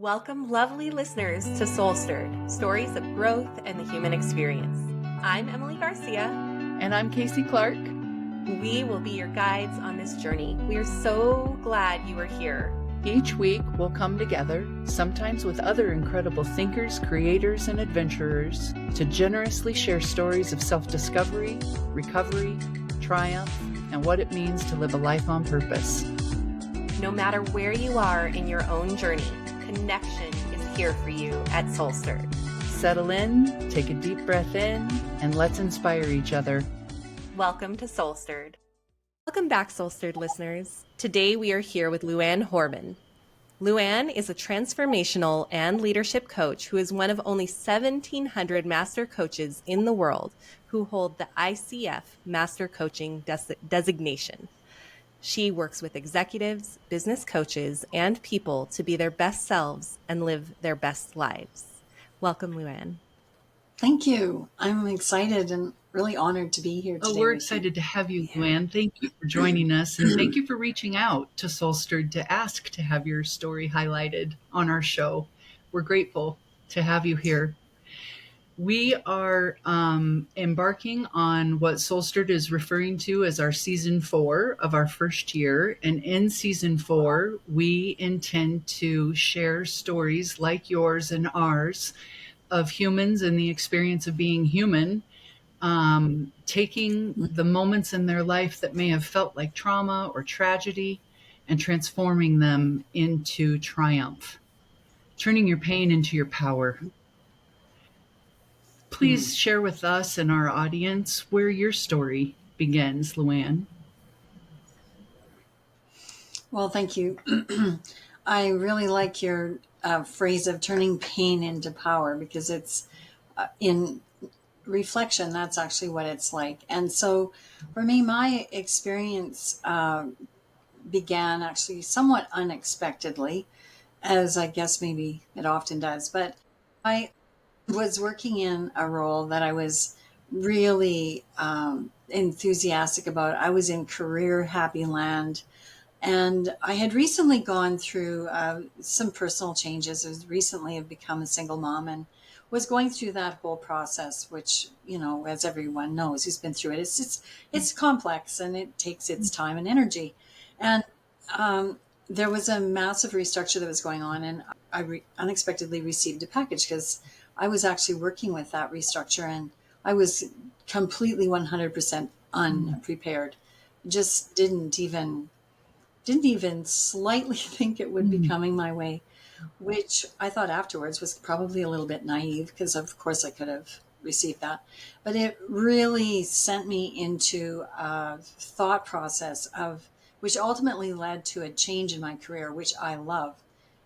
Welcome, lovely listeners, to SoulStirred, stories of growth and the human experience. I'm Emily Garcia. And I'm Kasey Clark. We will be your guides on this journey. We are so glad you are here. Each week, we'll come together, sometimes with other incredible thinkers, creators, and adventurers, to generously share stories of self-discovery, recovery, triumph, and what it means to live a life on purpose. No matter where you are in your own journey, connection is here for you at SoulStirred. Settle in, take a deep breath in, and let's inspire each other. Welcome to SoulStirred. Welcome back, SoulStirred listeners. Today we are here with Luann Horobin. Luann is a transformational and leadership coach who is one of only 1,700 master coaches in the world who hold the ICF Master Coaching designation. She works with executives, business coaches, and people to be their best selves and live their best lives. Welcome, Luann. Thank you. I'm excited and really honored to be here today. Oh, we're excited to have you, Luann. Thank you for joining us, and thank you for reaching out to SoulStirred to ask to have your story highlighted on our show. We're grateful to have you here. We are embarking on what SoulStirred is referring to as our season 4 of our first year. And in season 4, we intend to share stories like yours and ours of humans and the experience of being human, taking the moments in their life that may have felt like trauma or tragedy and transforming them into triumph, turning your pain into your power. Please share with us and our audience where your story begins, Luann. Well, thank you. I really like your phrase of turning pain into power, because it's in reflection, that's actually what it's like. And so for me, my experience began actually somewhat unexpectedly, as I guess maybe it often does. But I was working in a role that I was really enthusiastic about. I was in career happy land, and I had recently gone through some personal changes. I was recently have become a single mom and was going through that whole process, which, you know, as everyone knows who's been through it, it's complex and it takes its time and energy. And there was a massive restructure that was going on, and I unexpectedly received a package because I was actually working with that restructure, and I was completely 100% unprepared. Just didn't even slightly think it would be coming my way, which I thought afterwards was probably a little bit naive, because of course I could have received that. But it really sent me into a thought process which ultimately led to a change in my career, which I love.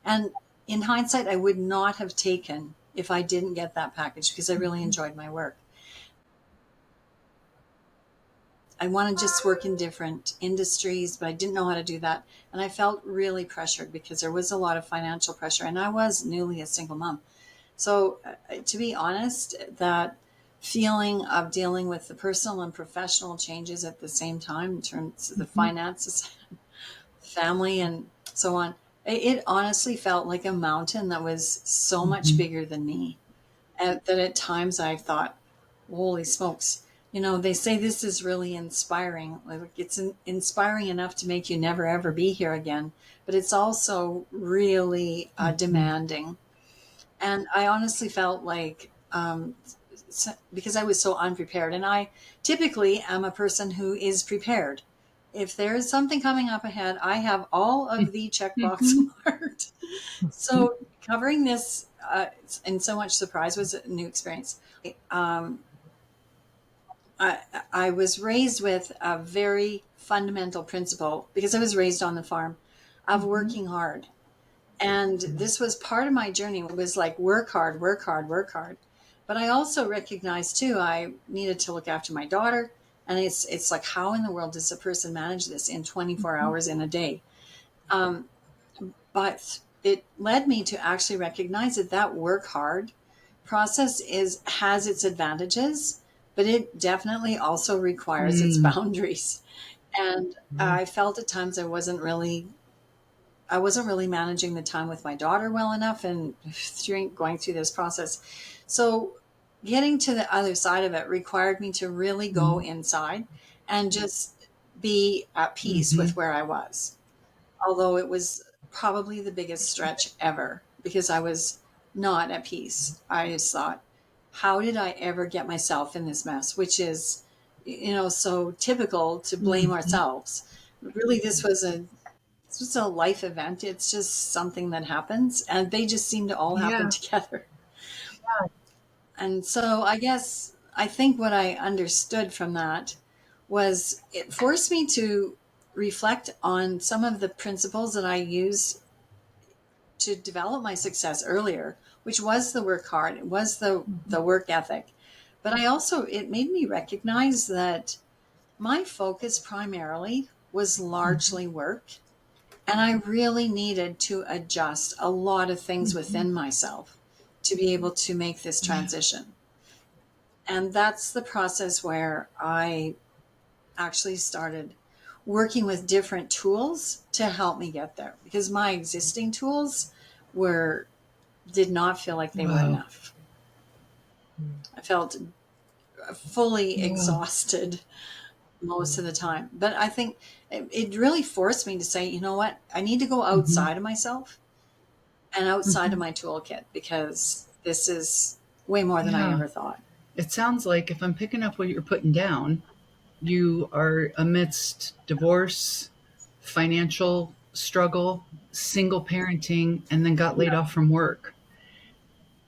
And in hindsight, I would not have taken if I didn't get that package, because I really enjoyed my work. I wanted to just work in different industries, but I didn't know how to do that. And I felt really pressured because there was a lot of financial pressure, and I was newly a single mom. So to be honest, that feeling of dealing with the personal and professional changes at the same time in terms of the finances, family, and so on, it honestly felt like a mountain that was so much bigger than me. That at times I thought, holy smokes, you know, they say this is really inspiring. Like, it's inspiring enough to make you never, ever be here again. But it's also really demanding. And I honestly felt like, because I was so unprepared, and I typically am a person who is prepared. If there's something coming up ahead, I have all of the checkbox marked. So covering this and so much surprise was a new experience. I was raised with a very fundamental principle, because I was raised on the farm, of working hard. And this was part of my journey. It was like, work hard, work hard, work hard. But I also recognized too, I needed to look after my daughter. And it's like, how in the world does a person manage this in 24 hours in a day? But it led me to actually recognize that work hard process has its advantages, but it definitely also requires its boundaries. And I felt at times I wasn't really I wasn't really managing the time with my daughter well enough and going through this process. So getting to the other side of it required me to really go inside and just be at peace with where I was. Although it was probably the biggest stretch ever because I was not at peace. I just thought, how did I ever get myself in this mess? Which is, so typical to blame ourselves. Really, this was a life event. It's just something that happens, and they just seem to all happen together. And so I think what I understood from that was it forced me to reflect on some of the principles that I used to develop my success earlier, which was the work hard, it was the work ethic. But it made me recognize that my focus primarily was largely work. And I really needed to adjust a lot of things within myself to be able to make this transition. And that's the process where I actually started working with different tools to help me get there, because my existing tools did not feel like they were enough. I felt fully exhausted most of the time. But I think it really forced me to say, you know what, I need to go outside of myself and outside of my toolkit, because this is way more than I ever thought. It sounds like, if I'm picking up what you're putting down, you are amidst divorce, financial struggle, single parenting, and then got laid off from work.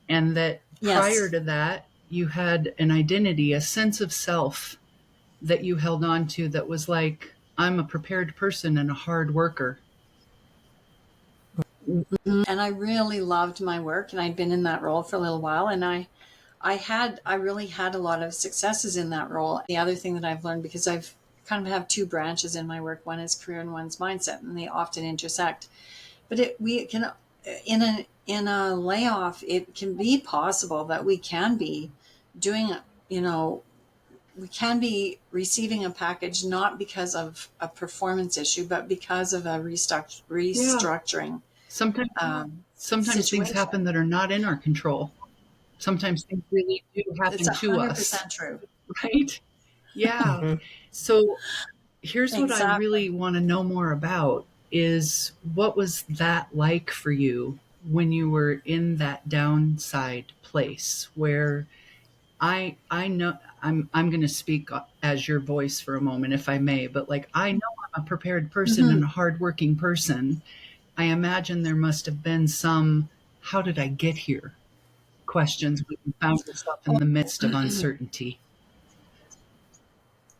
And that prior to that, you had an identity, a sense of self that you held on to that was like, I'm a prepared person and a hard worker. And I really loved my work, and I'd been in that role for a little while, and I really had a lot of successes in that role. The other thing that I've learned, because I've kind of have two branches in my work, one is career and one's mindset, and they often intersect. But in a layoff, it can be possible that we can be doing, we can be receiving a package not because of a performance issue, but because of a restructuring. Sometimes things happen that are not in our control. Sometimes things really do happen to us. It's 100% true. Right? Yeah. So here's what I really want to know more about is, what was that like for you when you were in that downside place where I know I'm going to speak as your voice for a moment, if I may, but like, I know I'm a prepared person and a hardworking person. I imagine there must have been some, how did I get here questions when you found yourself in the midst of uncertainty.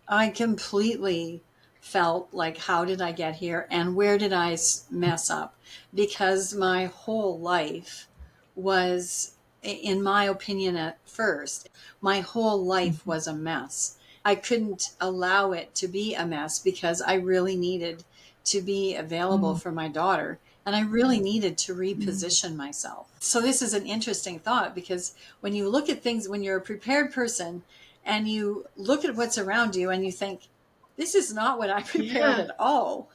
I completely felt like, how did I get here and where did I mess up? Because my whole life was, in my opinion at first, my whole life was a mess. I couldn't allow it to be a mess because I really needed to be available for my daughter. And I really needed to reposition myself. So this is an interesting thought, because when you look at things, when you're a prepared person and you look at what's around you and you think, this is not what I prepared at all.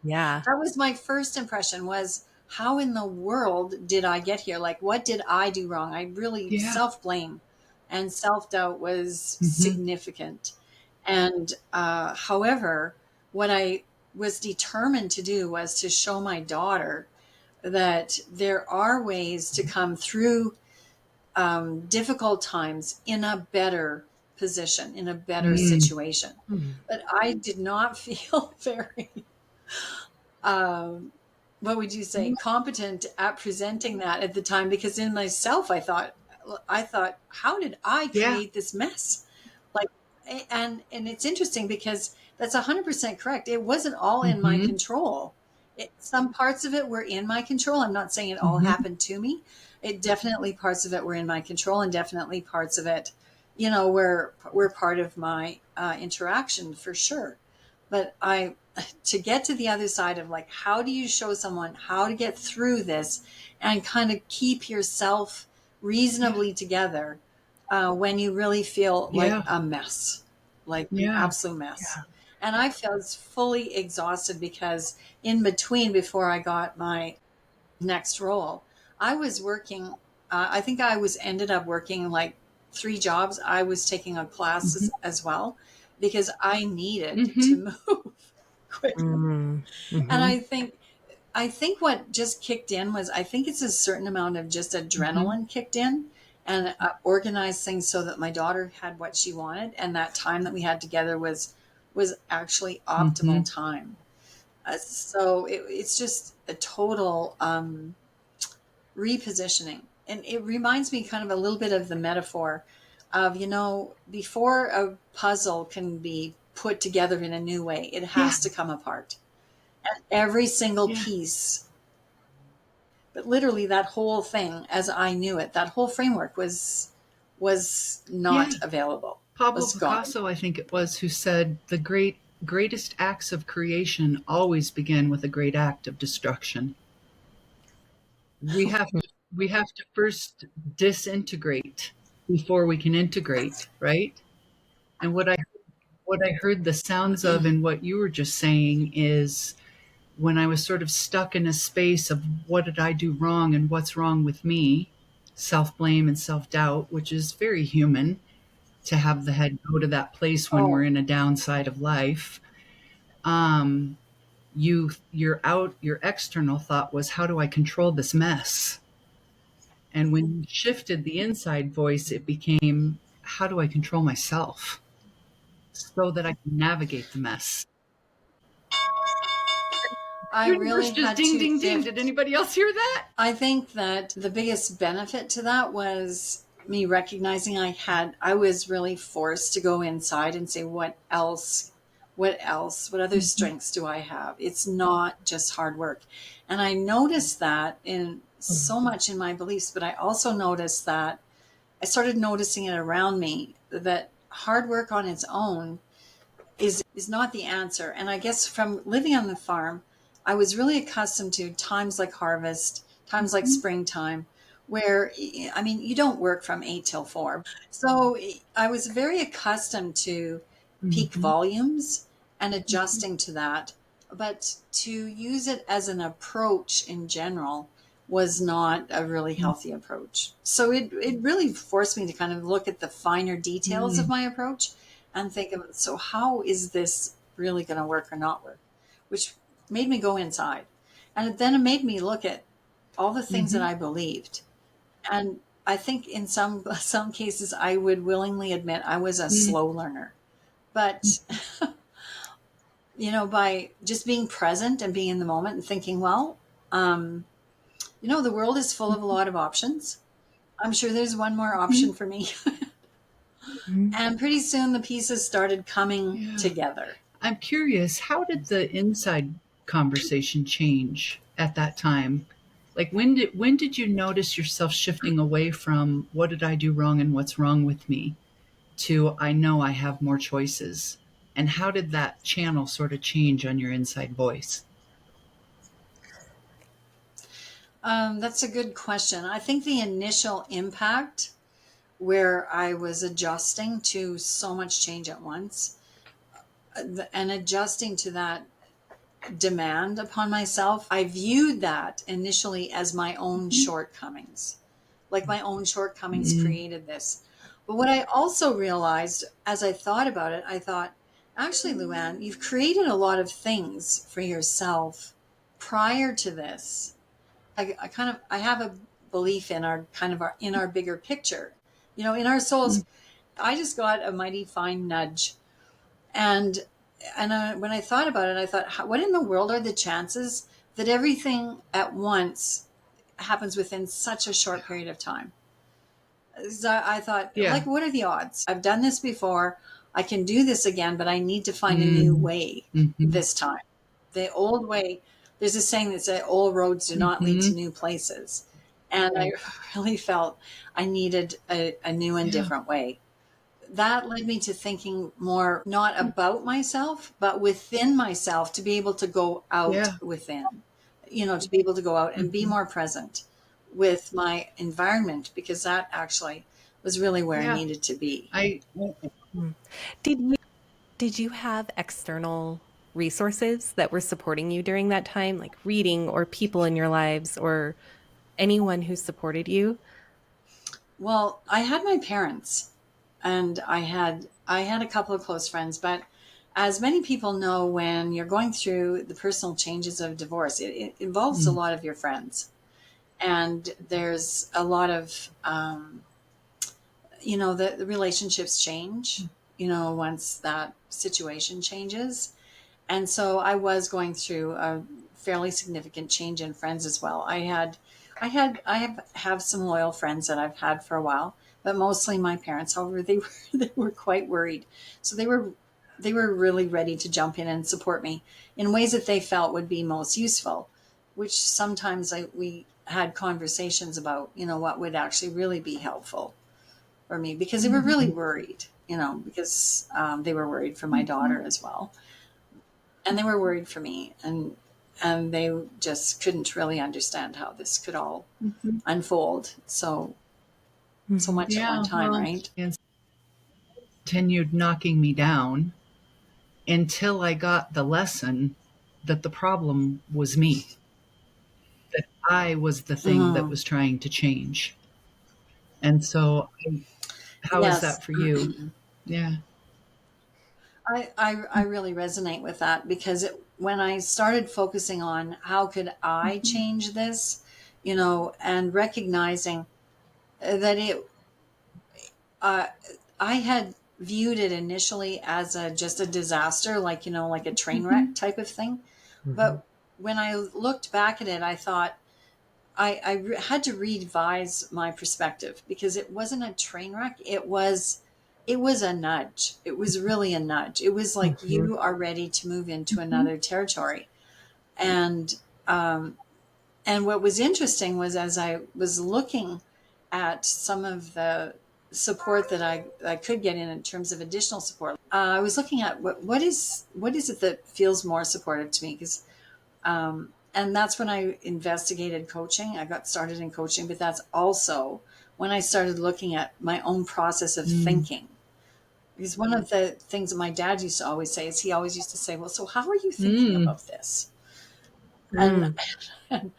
Yeah. That was my first impression, was, how in the world did I get here? Like, what did I do wrong? I really self-blame and self-doubt was significant. And however, what I was determined to do was to show my daughter that there are ways to come through difficult times in a better position, in a better situation. But I did not feel very, what would you say, competent at presenting that at the time, because in myself, I thought, how did I create this mess? Like, and it's interesting because that's 100% correct. It wasn't all in my control. Some parts of it were in my control. I'm not saying it all happened to me. It definitely, parts of it were in my control, and definitely parts of it, were part of my interaction for sure. But to get to the other side of, like, how do you show someone how to get through this and kind of keep yourself reasonably together when you really feel like a mess, like an absolute mess. And I felt fully exhausted because in between, before I got my next role, I was working. I think I was ended up working like 3 jobs. I was taking a Mm-hmm. classes as well because I needed to Mm-hmm. move quick. Mm-hmm. And Mm-hmm. I think what just kicked in was, I think it's a certain amount of just Mm-hmm. adrenaline kicked in, and organized things so that my daughter had what she wanted, and that time that we had together was actually Mm-hmm. optimal time. So it's just a total repositioning. And it reminds me kind of a little bit of the metaphor of, before a puzzle can be put together in a new way, it Yeah. has to come apart. And every single Yeah. piece, but literally that whole thing as I knew it, that whole framework was Yeah. not available, Pablo was gone. Picasso, I think it was, who said the greatest acts of creation always begin with a great act of destruction. We have to we have to first disintegrate before we can integrate, right? And what I heard the sounds of in what you were just saying is when I was sort of stuck in a space of what did I do wrong and what's wrong with me, self-blame and self-doubt, which is very human to have the head go to that place when we're Oh, in a downside of life. um your external thought was, how do I control this mess? And when you shifted the inside voice, it became, how do I control myself so that I can navigate the mess? I Universe really just had ding to ding ding. Did shift. anybody else hear that? I think that the biggest benefit to that was me recognizing I was really forced to go inside and say, what other Mhm. strengths do I have? It's not just hard work. And I noticed that in so much in my beliefs, but I also noticed that I started noticing it around me, that hard work on its own is not the answer. And I guess from living on the farm, I was really accustomed to times like harvest, times like Mhm. springtime, where, I mean, you don't work from 8 till 4. So I was very accustomed to peak Mhm. volumes and Mhm. adjusting to that. But to use it as an approach in general was not a really healthy approach. So it really forced me to kind of look at the finer details of Mhm. my approach and think of, so how is this really going to work or not work? Which made me go inside. And then it made me look at all the things that Mhm. I believed. And I think in some cases I would willingly admit I was a Mhm. slow learner. But by just being present and being in the moment and thinking, well, um, the world is full of a lot of options. I'm sure there's one more Mhm. option for me. Mm-hmm. And pretty soon the pieces started coming Yeah. together. I'm curious, how did the inside conversation change at that time? Like when did you notice yourself shifting away from what did I do wrong and what's wrong with me to I know I have more choices? And how did that channel sort of change on your inside voice? That's a good question. I think the initial impact, where I was adjusting to so much change at once, and adjusting to that demand upon myself, I viewed that initially as my own shortcomings. Like my own shortcomings Mm, created this. But what I also realized as I thought about it, I thought, actually, Luann, you've created a lot of things for yourself prior to this. I have a belief in our kind of in our bigger picture, in our mm, souls. I just got a mighty fine nudge, and when I thought about it, I thought, what in the world are the chances that everything at once happens within such a short period of time? So I thought, yeah. like, what are the odds? I've done this before. I can do this again, but I need to find a new Mm, way mm-hmm, this time. The old way, there's a saying that says all roads do not lead mm-hmm. to new places. And I really felt I needed a new and Yeah. different way. That led me to thinking more not about myself, but within myself, to be able to go out Yeah. within, to be able to go out and be Mm-hmm. more present with my environment, because that actually was really where I Yeah. needed to be. I Did you? Did you have external resources that were supporting you during that time, like reading or people in your lives or anyone who supported you? Well, I had my parents, and I had a couple of close friends, but as many people know, when you're going through the personal changes of divorce, it involves a lot of your friends, and there's a lot of the relationships change, once that situation changes. And so I was going through a fairly significant change in friends as well. I have some loyal friends that I've had for a while, but mostly my parents. However, they were quite worried, so they were really ready to jump in and support me in ways that they felt would be most useful. Which sometimes we had conversations about, what would actually really be helpful for me, because they were really worried, because they were worried for my daughter as well, and they were worried for me, and they just couldn't really understand how this could all unfold so much at one Yeah, time, well, right? and continued knocking me down until I got the lesson that the problem was me, that I was the thing that Mm, was trying to change. And so, how is yes. that for you? Yeah. I really resonate with that, because when I started focusing on how could I change this, and recognizing that uh, I had viewed it initially as just a disaster, like a train wreck type of thing. But when I looked back at it, I thought had to revise my perspective, because it wasn't a train wreck. It was a nudge. It was really a nudge. It was like, you are ready to move into another territory. And and what was interesting was, as I was looking at some of the support that I could get in terms of additional support, I was looking at what is it that feels more supportive to me, because and that's when I investigated coaching. I got started in coaching, but that's also when I started looking at my own process of thinking. Because one of the things that my dad used to always say is, he always used to say, "Well, so how are you thinking Mm. about this?" And, and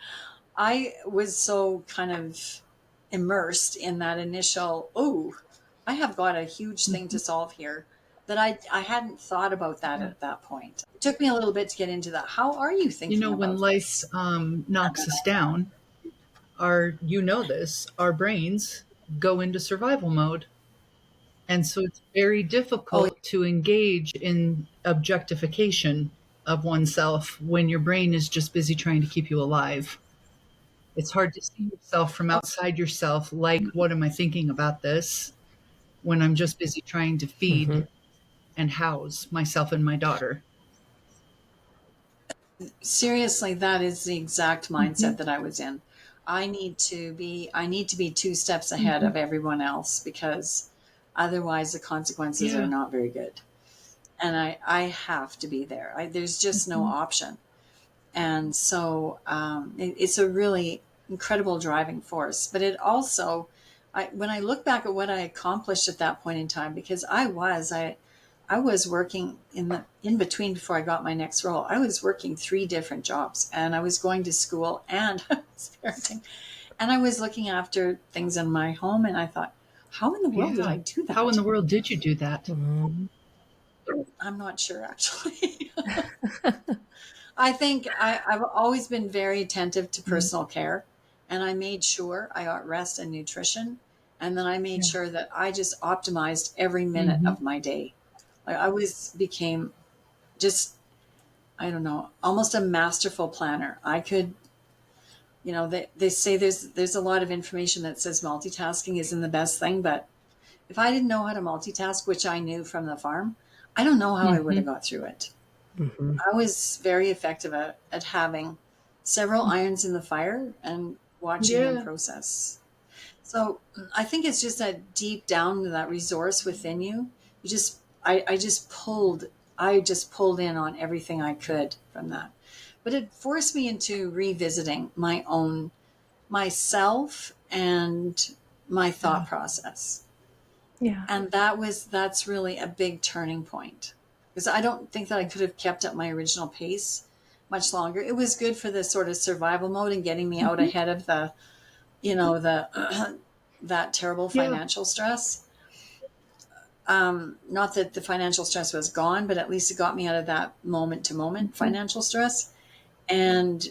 I was so kind of immersed in that initial, oh, I have got a huge thing to solve here, that I hadn't thought about that at that point. It took me a little bit to get into that. How are you thinking When about life this? knocks us down, our brains go into survival mode. And so it's very Oh, difficult to engage in objectification of oneself when your brain is just busy trying to keep you alive. It's hard to see yourself from oh, outside yourself, like, what am I thinking about this, when I'm just busy trying to feed and house myself and my daughter. seriously, that is the exact mindset that I was in. I need to be two steps ahead of everyone else, because otherwise the consequences are Yeah. not very good. And I have to be there. There's just no option. And so it's a really incredible driving force. But it also, when I look back at what I accomplished at that point in time, because I was working in between, before I got my next role. I was working 3 different jobs, and I was going to school, and I was parenting, and I was looking after things in my home. And I thought, how in the world did Yeah. I do How in that? the world did you do that? I'm not sure, actually. I think I've always been very attentive to personal care, and I made sure I got rest and nutrition. And then I made Yeah. sure that I just optimized every minute Mm-hmm. of my day. Like, became just, I don't know, almost a masterful planner. I could, they say there's a lot of information that says multitasking isn't the best thing, but if I didn't know how to multitask, which I knew from the farm, I don't know how I would Mm-hmm. have got through it. I was very effective at having several irons in the fire and watching them Yeah. process. So I think it's just that deep down, that resource within you. I just pulled in on everything I could from that. But it forced me into revisiting myself and my thought Yeah. process. Yeah. And that's really a big turning point, because I don't think that I could have kept up my original pace much longer. It was good for the sort of survival mode and getting me out ahead of the, the that terrible Yeah. financial stress. Not that the financial stress was gone, but at least it got me out of that moment to moment financial stress. And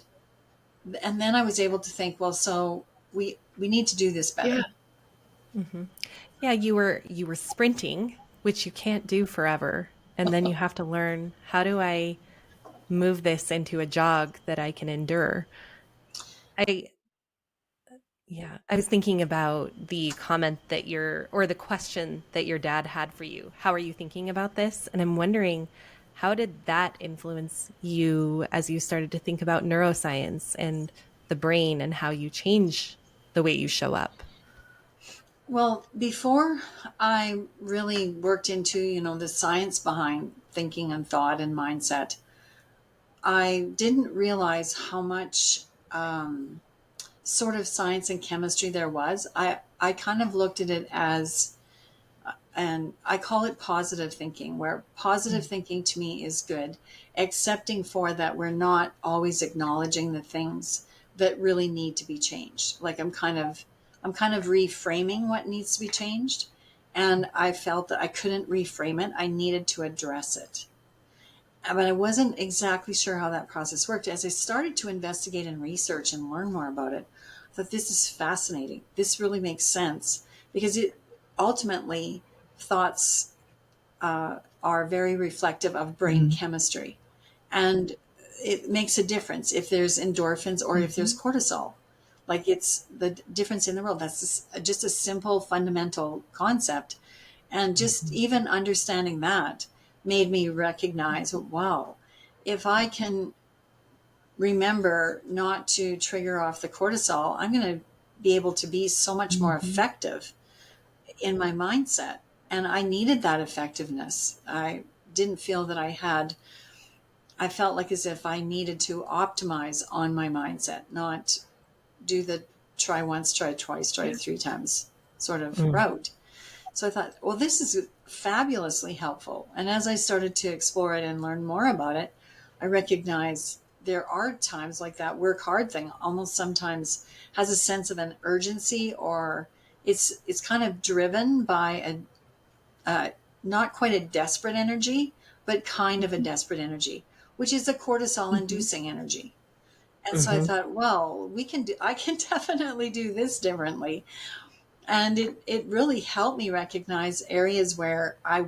then I was able to think, well, so we need to do this better. Yeah, you were sprinting, which you can't do forever. And then you have to learn, how do I move this into a jog that I can endure? I Yeah, I was thinking about the comment that or the question that your dad had for you. How are you thinking about this? And I'm wondering, how did that influence you as you started to think about neuroscience and the brain and how you change the way you show up? Well, before I really worked into, the science behind thinking and thought and mindset, I didn't realize how much sort of science and chemistry there was. I kind of looked at it as, and I call it positive thinking, where positive thinking to me is good, accepting for that we're not always acknowledging the things that really need to be changed. Like I'm kind of reframing what needs to be changed. And I felt that I couldn't reframe it. I needed to address it. But I wasn't exactly sure how that process worked. As I started to investigate and research and learn more about it, I thought, this is fascinating. This really makes sense, because it ultimately, thoughts are very reflective of brain chemistry. And it makes a difference if there's endorphins or if there's cortisol. Like, it's the difference in the world. That's just a simple fundamental concept. And just even understanding that made me recognize, wow, if I can remember not to trigger off the cortisol, I'm going to be able to be so much more effective in my mindset. And I needed that effectiveness. I didn't feel that I felt like as if I needed to optimize on my mindset, not do the try once, try twice, try three times sort of route. So I thought, well, this is fabulously helpful. And as I started to explore it and learn more about it, I recognized there are times like that work hard thing almost sometimes has a sense of an urgency, or it's kind of driven by not quite a desperate energy, but kind of a desperate energy, which is a cortisol inducing energy. And so I thought, well, I can definitely do this differently. And it really helped me recognize areas where I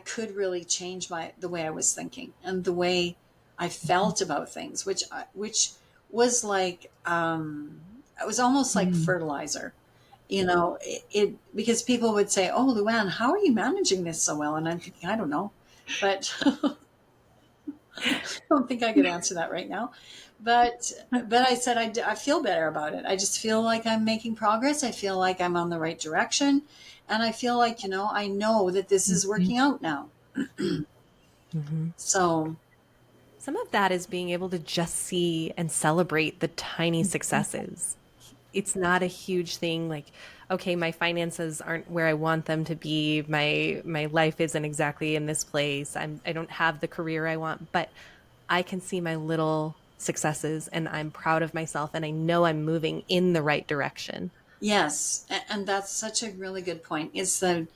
could really change the way I was thinking and the way I felt about things, which was like, it was almost like fertilizer, because people would say, oh, Luann, how are you managing this so well? And I'm thinking, I don't know, but I don't think I could answer that right now. But I said, I feel better about it. I just feel like I'm making progress. I feel like I'm on the right direction. And I feel like, I know that this is working out now. So, Some of that is being able to just see and celebrate the tiny successes. It's not a huge thing like, okay, my finances aren't where I want them to be. My life isn't exactly in this place. I don't have the career I want, but I can see my little successes and I'm proud of myself and I know I'm moving in the right direction. yes. And that's such a really good point. Is that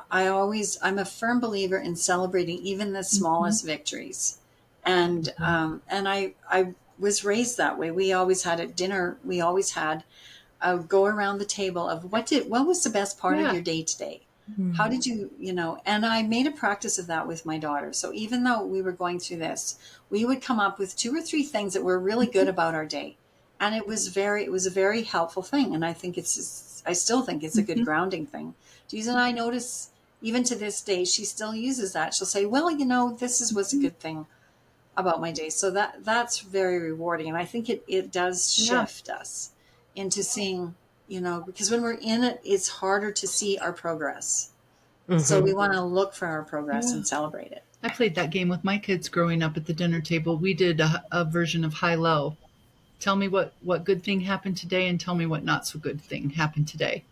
I'm a firm believer in celebrating even the smallest victories. And I was raised that way. We always had at dinner, we always had go around the table of what was the best part of your day today? How did and I made a practice of that with my daughter. So even though we were going through this, we would come up with 2 or 3 things that were really good about our day. And it was a very helpful thing. And I still think it's a good grounding thing. And I notice even to this day, she still uses that. She'll say, well, this is what's a good thing about my day. So that's very rewarding. And I think it does shift us into seeing, because when we're in it, it's harder to see our progress. So we want to look for our progress and celebrate it. I played that game with my kids growing up at the dinner table. We did a version of high-low. Tell me what good thing happened today and tell me what not so good thing happened today.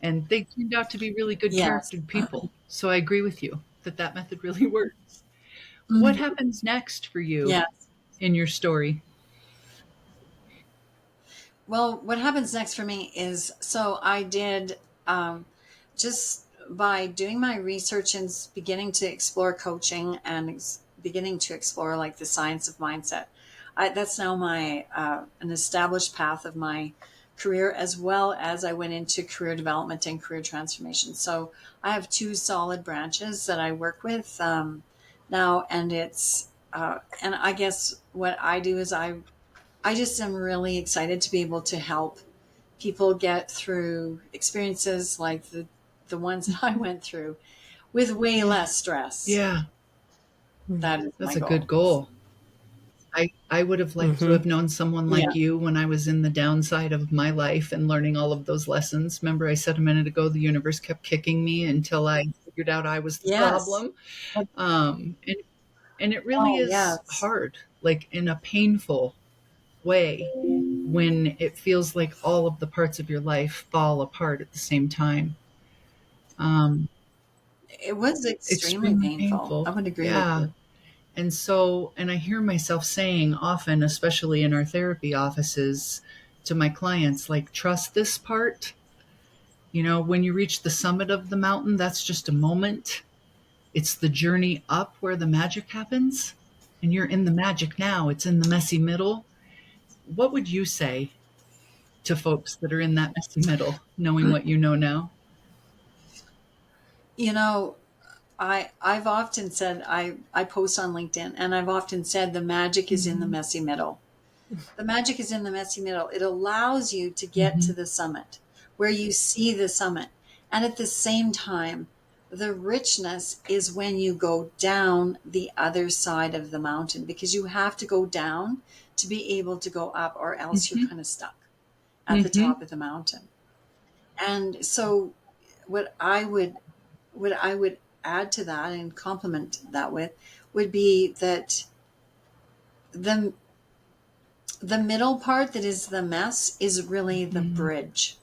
And they turned out to be really good Yes. charactered people. So I agree with you. that method really works. What Mhm. happens next for you Yes. in your story? Well, what happens next for me is, so I did, just by doing my research and beginning to explore coaching and beginning to explore like the science of mindset. That's now my an established path of my career, as well as I went into career development and career transformation. So I have two solid branches that I work with now, and and I guess what I do is I just am really excited to be able to help people get through experiences like the ones that I went through with way Yeah. less stress. Yeah, That is my that's a good goal. goal. I would have liked to Mm-hmm. have known someone Yeah. like you when I was in the downside of my life and learning all of those lessons. Remember, I said a minute ago, the universe kept kicking me until I figured out I was the Yes. problem. Um, and, and it really Oh, is yes. hard, like in a painful way, when it feels like all of the parts of your life fall apart at the same time. Um, It was extremely extremely painful. I painful. would agree with Yeah. you. And I hear myself saying often, especially in our therapy offices, to my clients, like, trust this part. When you reach the summit of the mountain, that's just a moment. It's the journey up where the magic happens. And you're in the magic now. It's in the messy middle. What would you say to folks that are in that messy middle, knowing what you know now? You know, I've often said, I post on LinkedIn, and I've often said the magic is in the Mm-hmm. messy middle. The magic is in the messy middle. It allows you to get Mm-hmm. to the summit, where you see the summit. And at the same time, the richness is when you go down the other side of the mountain, because you have to go down to be able to go up, or else you're Mm-hmm. kind of stuck at the Mm-hmm. top of the mountain. And so what I would what I would add to that and complement that with would be that the the middle part, that is the mess, is really the Mm-hmm. bridge.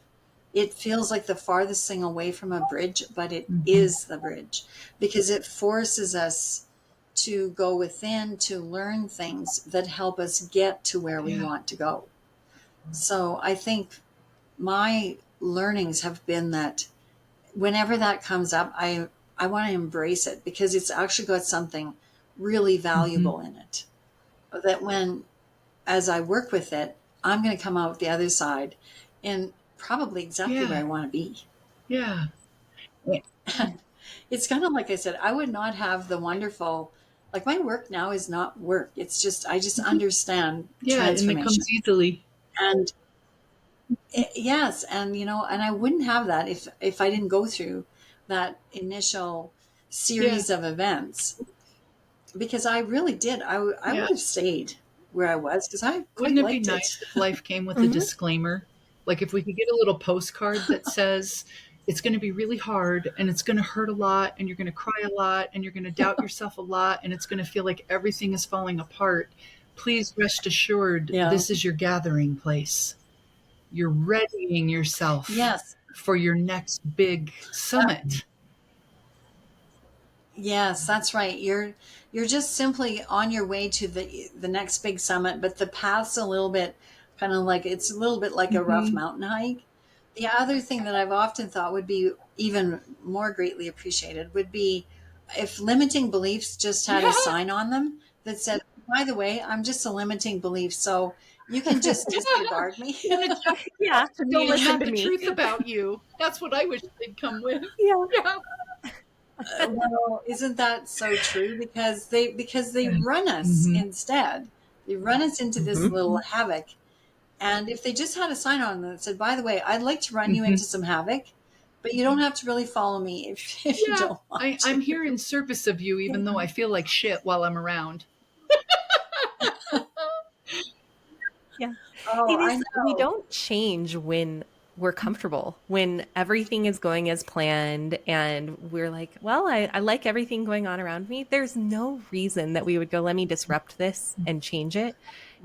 It feels like the farthest thing away from a bridge, but it Mm-hmm. is the bridge, because it forces us to go within, to learn things that help us get to where we Yeah. want to go. So I think my learnings have been that whenever that comes up, I want to embrace it, because it's actually got something really Mm-hmm. valuable in it. That when, as I work with it, I'm going to come out the other side in probably exactly where Yeah. I want to be. Yeah. And it's kind of like I said, I would not have the wonderful, like my work now is not work. It's just, I just understand Yeah. And it transformation. comes easily. And yes. And, and I wouldn't have that if I didn't go through that initial Yeah. series of events, because I really did. I Yeah. would have stayed where I was, because I quite Wouldn't it be liked it. nice if life came with a Mm-hmm. disclaimer? Like if we could get a little postcard that says it's going to be really hard and it's going to hurt a lot and you're going to cry a lot and you're going to doubt yourself a lot and it's going to feel like everything is falling apart. Please rest assured, Yeah. this is your gathering place. You're readying yourself Yes. for your next big summit. Yes, that's right. You're just simply on your way to the next big summit, but the path's a little bit kind of like, it's a little bit like a rough Mm-hmm. mountain hike. The other thing that I've often thought would be even more greatly appreciated would be if limiting beliefs just had a Yeah. sign on them that said, by the way, I'm just a limiting belief, so you can just disregard me. And it's Yeah, to don't me and listen not to the me. truth about you. That's what I wish they'd come with. Yeah. Yeah. Well, isn't that so true? Because they run us Mm-hmm. instead. They run us into this Mm-hmm. little havoc. And if they just had a sign on that said, "By the way, I'd like to run you Mm-hmm. into some havoc, but you don't have to really follow me if you Yeah, don't want I'm to." here in service of you, even though I feel like shit while I'm around. Yeah. Oh, It I is, we know. don't change when we're comfortable, when everything is going as planned and we're like, well, I like everything going on around me. There's no reason that we would go, let me disrupt this and change it.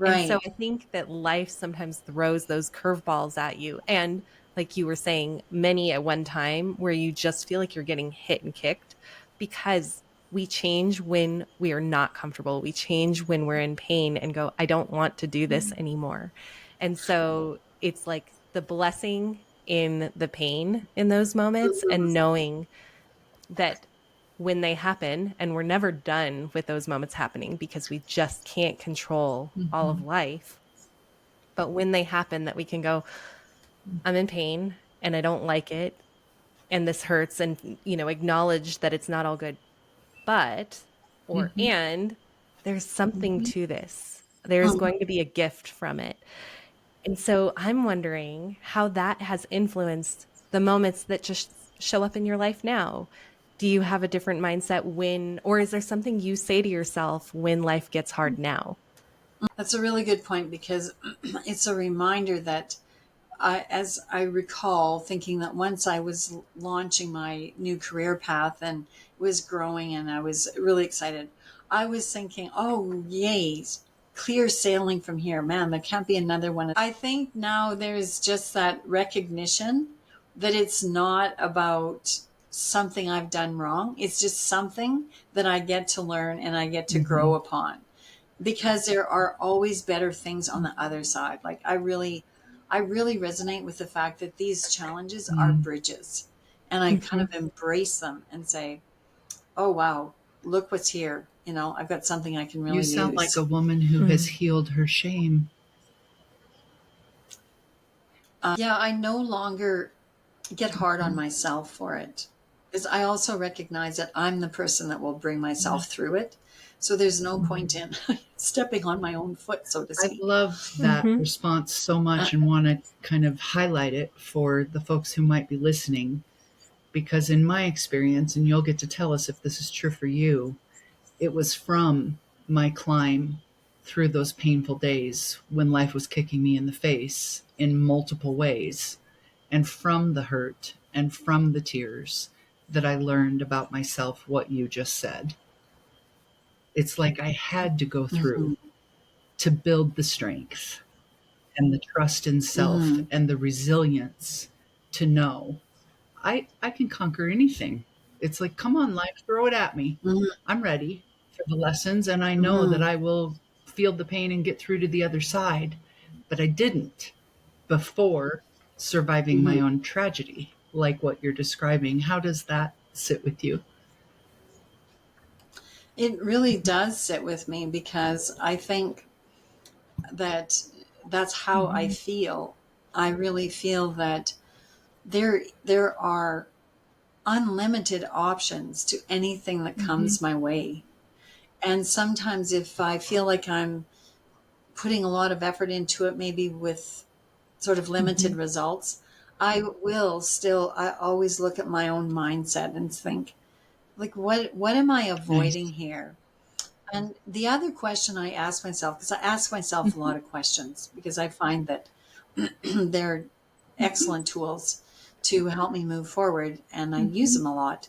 And so Right. I think that life sometimes throws those curveballs at you. And like you were saying, many at one time where you just feel like you're getting hit and kicked because we change when we are not comfortable. We change when we're in pain and go, I don't want to do this anymore. And so it's like the blessing in the pain in those moments, and knowing that when they happen, and we're never done with those moments happening because we just can't control all of life. But when they happen, that we can go, I'm in pain and I don't like it, and this hurts, and, acknowledge that it's not all good. But, and there's something to this. There's going to be a gift from it. And so I'm wondering how that has influenced the moments that just show up in your life now. Do you have a different mindset or is there something you say to yourself when life gets hard now? That's a really good point, because it's a reminder that as I recall thinking that once I was launching my new career path and was growing and I was really excited, I was thinking, oh, yay, clear sailing from here. Man, there can't be another one. I think now there's just that recognition that it's not about something I've done wrong. It's just something that I get to learn and I get to grow upon, because there are always better things on the other side. Like I really resonate with the fact that these challenges are bridges, and I kind of embrace them and say, oh, wow, look what's here. I've got something I can really You use. sound like a woman who has healed her shame. Yeah, I no longer get hard on myself for it, because I also recognize that I'm the person that will bring myself through it. So there's no point in stepping on my own foot, so to I speak. love that response so much, and want to kind of highlight it for the folks who might be listening, because in my experience, and you'll get to tell us if this is true for you, it was from my climb through those painful days when life was kicking me in the face in multiple ways, and from the hurt and from the tears, that I learned about myself what you just said. It's like I had to go through to build the strength and the trust in self and the resilience to know I can conquer anything. It's like, come on, life, throw it at me. I'm ready for the lessons, and I know that I will feel the pain and get through to the other side. But I didn't before surviving my own tragedy, like what you're describing. How does that sit with you? It really does sit with me, because I think that that's how I feel. I really feel that there are unlimited options to anything that comes my way. And sometimes if I feel like I'm putting a lot of effort into it, maybe with sort of limited results, I always look at my own mindset and think, like, what am I avoiding Nice. here? And the other question I ask myself, because I ask myself a lot of questions, because I find that they're excellent tools to help me move forward, and I use them a lot,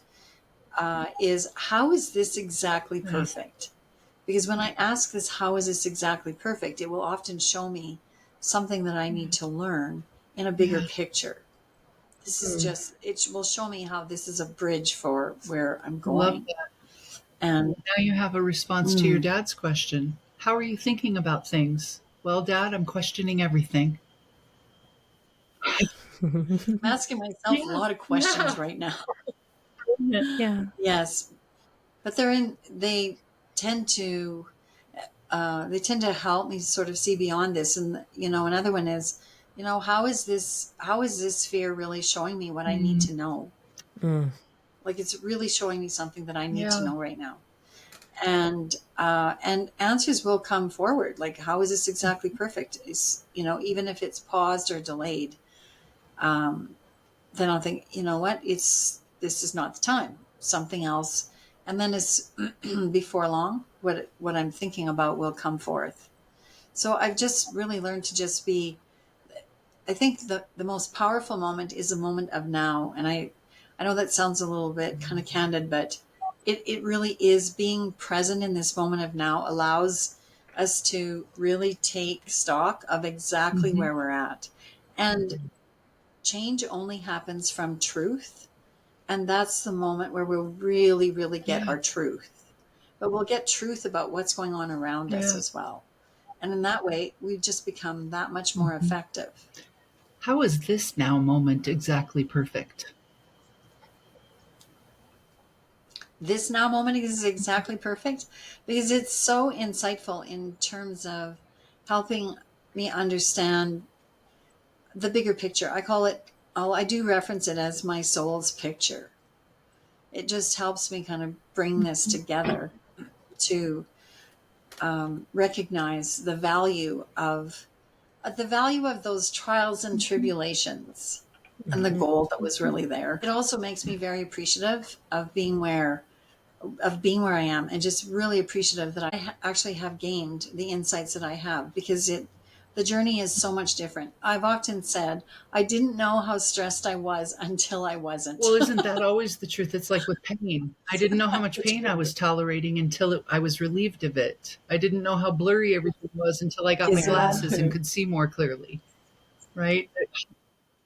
is how is this exactly Nice. perfect? Because when I ask this, how is this exactly perfect, it will often show me something that I need to learn in a bigger Yeah. picture. This is just, it will show me how this is a bridge for where I'm Love going. that. And Now you have a response to your dad's question. How are you thinking about things? Well, Dad, I'm questioning everything. I'm asking myself a lot of questions right now. Yeah. Yes, but they tend to help me sort of see beyond this. And another one is, how is this fear really showing me what I need to know? Mm. Like, it's really showing me something that I need to Yeah. know right now. And answers will come forward, like, how is this exactly perfect? Is, even if it's paused or delayed, um, then I'll think, you know what, this is not the time, something else. And then it's before long, what I'm thinking about will come forth. So I've just really learned to just be, I think the most powerful moment is a moment of now. And I know that sounds a little bit kind of candid, but it really is. Being present in this moment of now allows us to really take stock of exactly where we're at. And change only happens from truth. And that's the moment where we'll really, really get our truth. But we'll get truth about what's going on around us as well. And in that way, we just become that much more effective. How is this now moment exactly perfect? This now moment is exactly perfect because it's so insightful in terms of helping me understand the bigger picture. I call it, I do reference it as my soul's picture. It just helps me kind of bring this together to recognize the value of those trials and tribulations and the goal that was really there. It also makes me very appreciative of being where I am, and just really appreciative that I actually have gained the insights that I have, because the journey is so much different. I've often said I didn't know how stressed I was until I wasn't. Well, isn't that always the truth? It's like with pain. I didn't know how much pain I was tolerating until I was relieved of it. I didn't know how blurry everything was until I got my Isn't that glasses and true? could see more clearly. Right?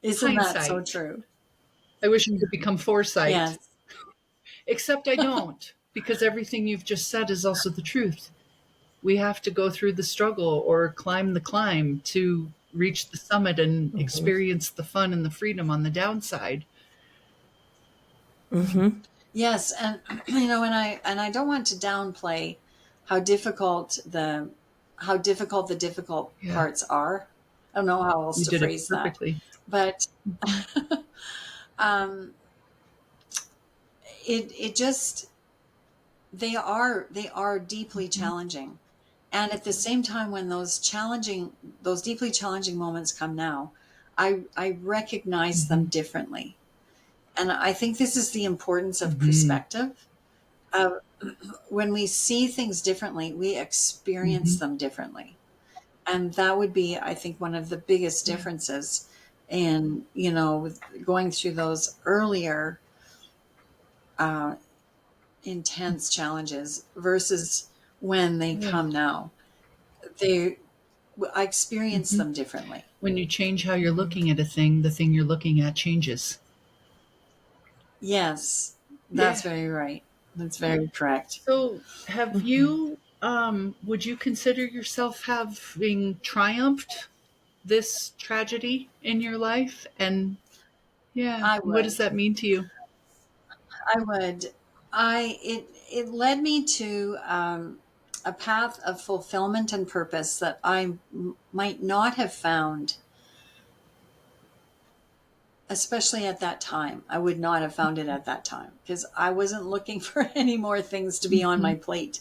Isn't that so Hindsight. true? I wish I could become foresight, Yes. except I don't, because everything you've just said is also the truth. We have to go through the struggle or climb the climb to reach the summit and experience the fun and the freedom on the downside. Yes, and and I don't want to downplay how difficult the difficult Yeah, parts are. I don't know how else you to did it phrase that, perfectly. but um, it just they are deeply challenging, and at the same time, when those deeply challenging moments come now, I recognize them differently, and I think this is the importance of Mm-hmm. perspective. Uh, when we see things differently, we experience Mm-hmm. them differently. And that would be, I think, one of the biggest Yeah. differences in, with going through those earlier uh, intense challenges versus when they Yeah. come now. They, I experience Mm-hmm. them differently. When you change how you're looking at a thing, the thing you're looking at changes. Yes, Yeah. that's very right. That's very correct. So, have you, would you consider yourself having triumphed this tragedy in your life? And yeah, I what does would. that mean to you? I would. It led me to a path of fulfillment and purpose that might not have found, especially at that time. I would not have found it at that time because I wasn't looking for any more things to be on Mm-hmm. my plate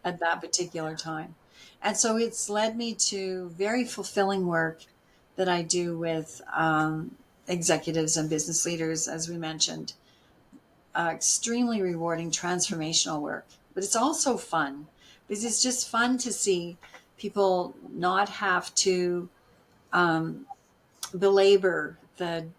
at that particular time. And so it's led me to very fulfilling work that I do with executives and business leaders, as we mentioned. Extremely rewarding transformational work, but it's also fun because it's just fun to see people not have to belabor the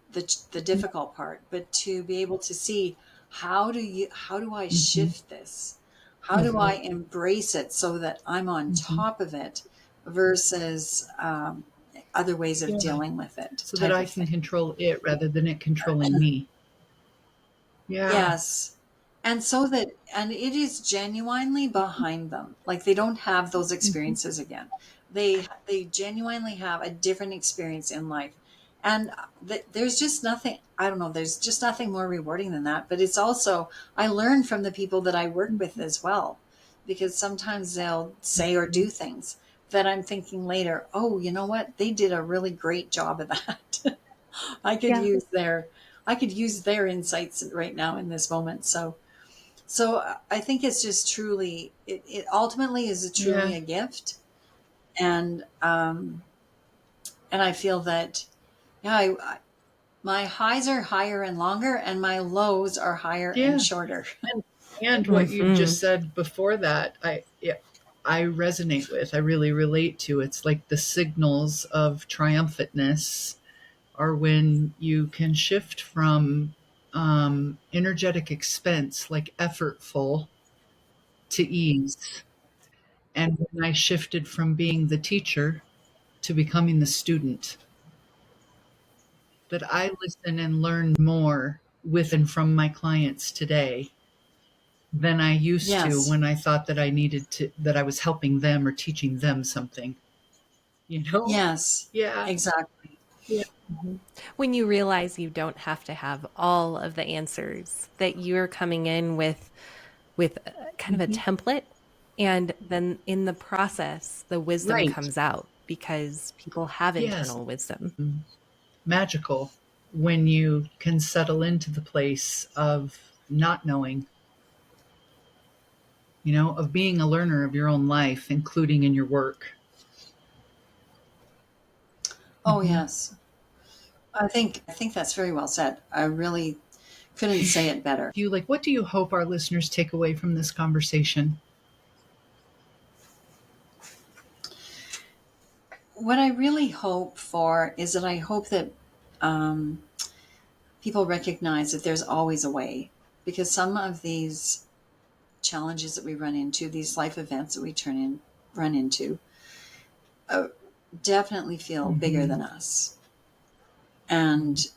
difficult part, but to be able to see how do I Mm-hmm. shift this, how do I embrace it so that I'm on Mm-hmm. top of it versus other ways of Yeah. dealing with it, So that type I of can thing. control it rather than it controlling me. Yeah. Yes. And it is genuinely behind them. Like they don't have those Mm-hmm. experiences again. They genuinely have a different experience in life. And there's just nothing, I don't know, there's just nothing more rewarding than that. But it's also, I learn from the people that I work with as well, because sometimes they'll say or do things that I'm thinking later, oh, you know what? They did a really great job of that. I could Yeah. use their insights right now in this moment. So I think it's just truly it ultimately is truly Yeah. a gift, and I feel that yeah my highs are higher and longer, and my lows are higher and Yeah. shorter. And what you just said before that, I resonate with. I really relate to. It's like the signals of triumphantness are when you can shift from energetic expense, like effortful, to ease. And when I shifted from being the teacher to becoming the student, that I listen and learn more with and from my clients today than I used to Yes. when I thought that that I was helping them or teaching them something. Yes. Yeah. Exactly. Yeah. When you realize you don't have to have all of the answers, that you're coming in with kind of a template, and then in the process the wisdom Right. comes out because people have Yes. internal wisdom. Magical when you can settle into the place of not knowing, of being a learner of your own life, including in your work. Oh, yes. I think that's very well said. I really couldn't say it better. What do you hope our listeners take away from this conversation? What I really hope for is that I hope that um, people recognize that there's always a way, because some of these challenges that we run into, these life events that we run into, uh, definitely feel bigger than us, and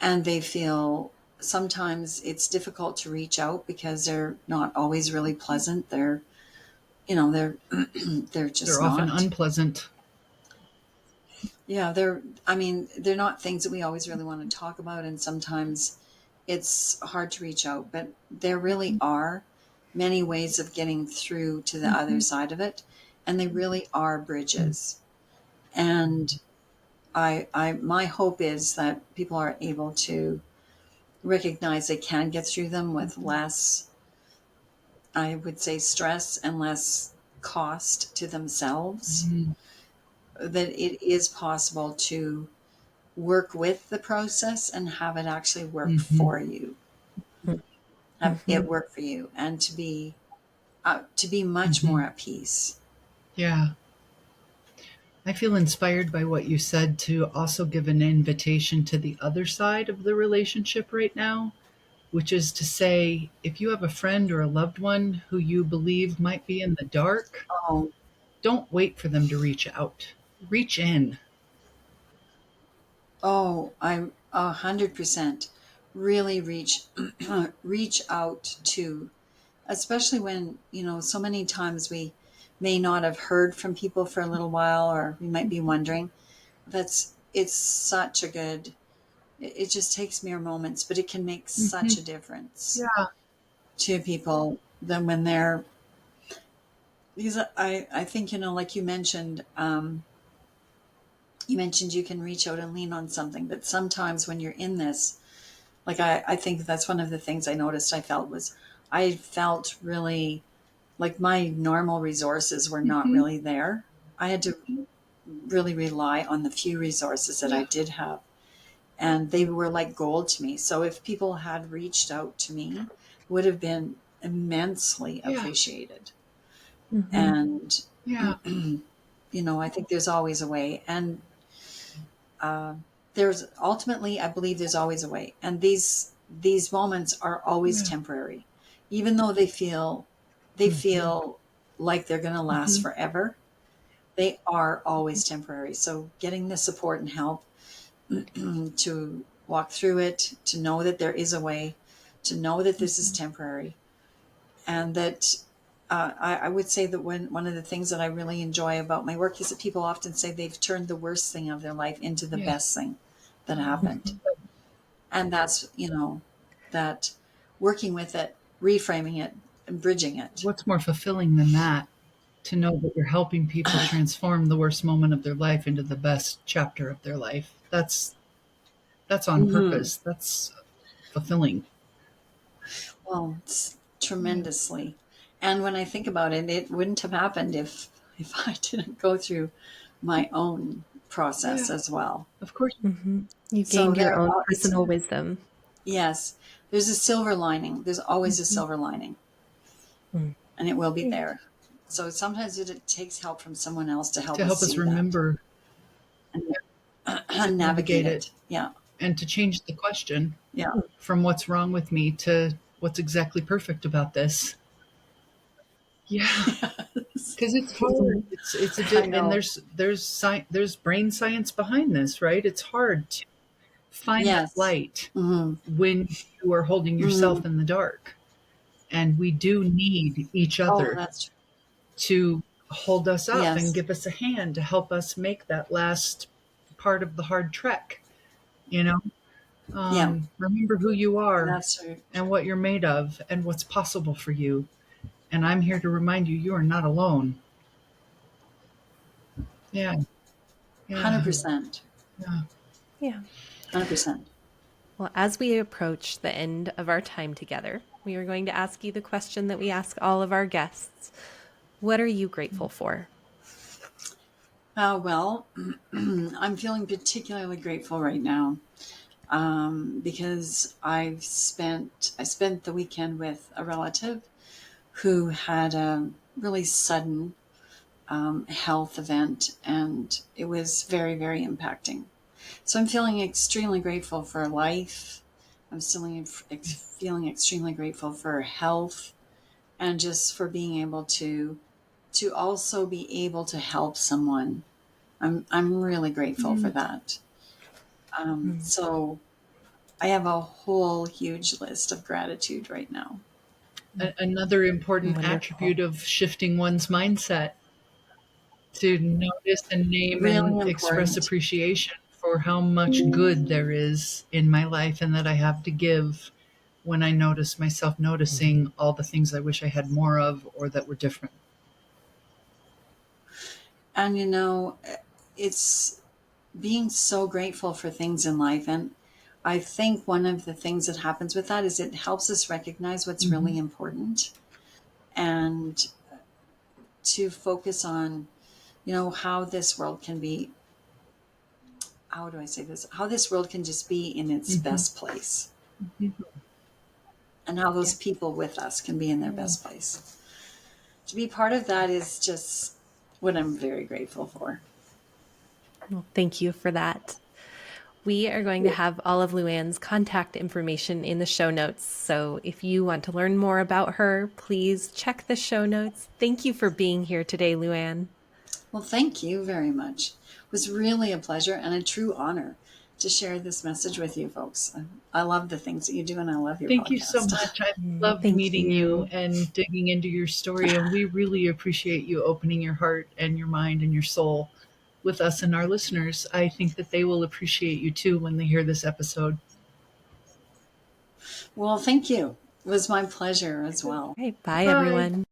they feel sometimes it's difficult to reach out because they're not always really pleasant. They're they're just They're often not. unpleasant. Yeah, they're not things that we always really want to talk about, and sometimes it's hard to reach out, but there really are many ways of getting through to the other side of it, and they really are bridges. And my hope is that people are able to recognize they can get through them with less, I would say, stress and less cost to themselves, that it is possible to work with the process and have it actually work for you, have it work for you, and to be much more at peace. Yeah. I feel inspired by what you said to also give an invitation to the other side of the relationship right now, which is to say, if you have a friend or a loved one who you believe might be in the dark, Oh, don't wait for them to reach out. Reach in. I 100% really reach out to, especially when, so many times we may not have heard from people for a little while, or we might be wondering. It's such a good, it just takes mere moments, but it can make such a difference Yeah. to people than when they're, because I think, like you mentioned you can reach out and lean on something, but sometimes when you're in this, like I think that's one of the things I noticed I felt really like my normal resources were not really there. I had to really rely on the few resources that I Yeah. did have, and they were like gold to me. So if people had reached out to me, it would have been immensely Yeah. appreciated. Mm-hmm. And Yeah. I think there's always a way, and there's ultimately, I believe there's always a way, and these moments are always Yeah. temporary, even though they feel like they're going to last forever. They are always temporary. So getting the support and help to walk through it, to know that there is a way, to know that this is temporary, and that I would say that one of the things that I really enjoy about my work is that people often say they've turned the worst thing of their life into the Yeah. best thing that happened. And that's, that working with it, reframing it, and bridging it. What's more fulfilling than that? To know that you're helping people transform the worst moment of their life into the best chapter of their life. That's on Mm-hmm. purpose. That's fulfilling. Well, it's Yeah. tremendously. And when I think about it, it wouldn't have happened if I didn't go through my own process Yeah. as well. Of course. Mm-hmm. You So gained your own personal wisdom. yes, there's a silver lining. There's always a Mm-hmm. silver lining, and it will be there. So sometimes it takes help from someone else to help To us help us see that remember to and navigate navigate it it. Yeah, and to change the question yeah, from what's wrong with me to what's exactly perfect about this. Yeah, yes. because it's hard. I And know. there's brain science behind this, right? It's hard to find that Yes. light when you are holding yourself in the dark. And we do need each Oh, other that's true. to hold us up and Yes. give us a hand to help us make that last part of the hard trek. You know, Yeah, remember who you are that's true. and what you're made of and what's possible for you. And I'm here to remind you, you are not alone. Yeah. Yeah. 100%. Yeah. Yeah. 100%. Well, as we approach the end of our time together, we are going to ask you the question that we ask all of our guests. What are you grateful for? Well, I'm feeling particularly grateful right now because I spent the weekend with a relative who had a really sudden health event, and it was very, very impacting. So I'm feeling extremely grateful for life. I'm still feeling extremely grateful for health, and just for being able to also be able to help someone. I'm really grateful for that. So I have a whole huge list of gratitude right now. Another important Wonderful. attribute of shifting one's mindset to notice and name Really and express important. appreciation for how much good there is in my life and that I have to give when I notice myself noticing all the things I wish I had more of or that were different. And it's being so grateful for things in life. And I think one of the things that happens with that is it helps us recognize what's really important, and to focus on, how this world can be, how do I say this? How this world can just be in its best place, and how those Yeah. people with us can be in their best place. To be part of that is just what I'm very grateful for. Well, thank you for that. We are going to have all of Luann's contact information in the show notes. So if you want to learn more about her, please check the show notes. Thank you for being here today, Luann. Well, thank you very much. It was really a pleasure and a true honor to share this message with you folks. I love the things that you do, and I love your Thank you so podcast. much. I loved Thank meeting you you. and digging into your story. And we really appreciate you opening your heart and your mind and your soul with us and our listeners. I think that they will appreciate you too when they hear this episode. Well, thank you. It was my pleasure as well. Okay, bye, Bye. everyone.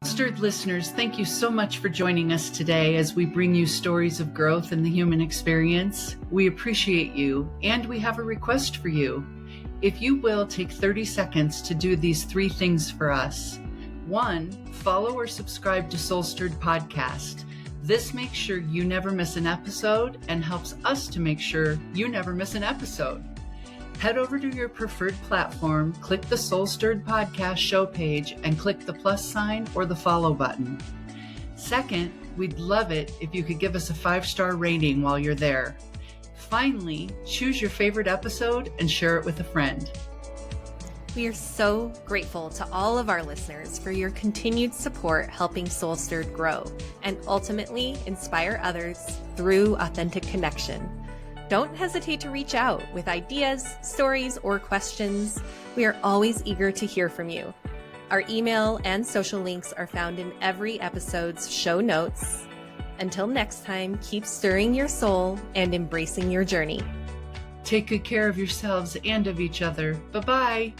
SoulStirred listeners, thank you so much for joining us today as we bring you stories of growth in the human experience. We appreciate you, and we have a request for you. If you will take 30 seconds to do these 3 things for us. 1, follow or subscribe to SoulStirred Podcast. This makes sure you never miss an episode and helps us to make sure you never miss an episode. Head over to your preferred platform, click the SoulStirred Podcast show page, and click the plus sign or the follow button. Second, we'd love it if you could give us a 5-star rating while you're there. Finally, choose your favorite episode and share it with a friend. We are so grateful to all of our listeners for your continued support helping SoulStirred grow and ultimately inspire others through authentic connection. Don't hesitate to reach out with ideas, stories, or questions. We are always eager to hear from you. Our email and social links are found in every episode's show notes. Until next time, keep stirring your soul and embracing your journey. Take good care of yourselves and of each other. Bye-bye.